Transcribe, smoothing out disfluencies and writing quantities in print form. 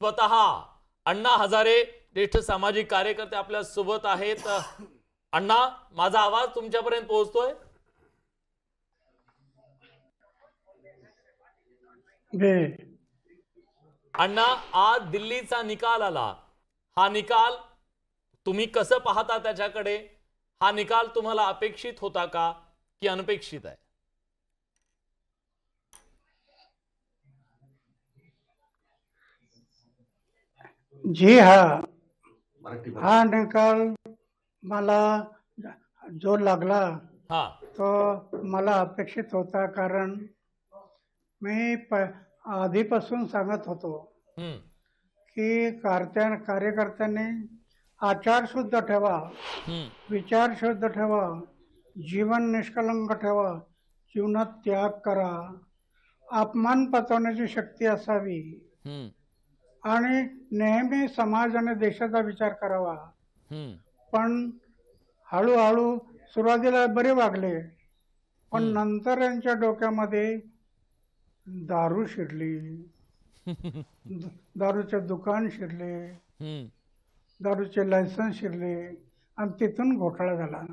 स्वतः अण्णा हजारे ज्येष्ठ सामाजिक कार्यकर्ते आपल्या सोबत आहेत। अण्णा, माझा आवाज तुमच्यापर्यंत पोहोचतोय? अण्णा, आज दिल्लीचा निकाल आला। हा निकाल तुम्ही कसं पाहता त्याच्याकडे? हा निकाल तुम्हाला अपेक्षित होता का की अनपेक्षित आहे? जी हाँ, हा निकाल मला जो लागला हा, तो मला अपेक्षित होता, कारण मी आधीपासून सांगत होतो की कार्यकर्त्यांनी आचार शुद्ध ठेवा, विचार शुद्ध ठेवा, जीवन निष्कलंक ठेवा, जीवनात त्याग करा, अपमान पचवण्याची शक्ती असावी आणि नेहमी समाज आणि देशाचा विचार करावा। पण हळूहळू सुरुवातीला बरे वागले, पण नंतर यांच्या डोक्यामध्ये दारू शिरली, दारूचे दुकान शिरले, दारूचे लायसन्स शिरले आणि तिथून घोटाळा झाला।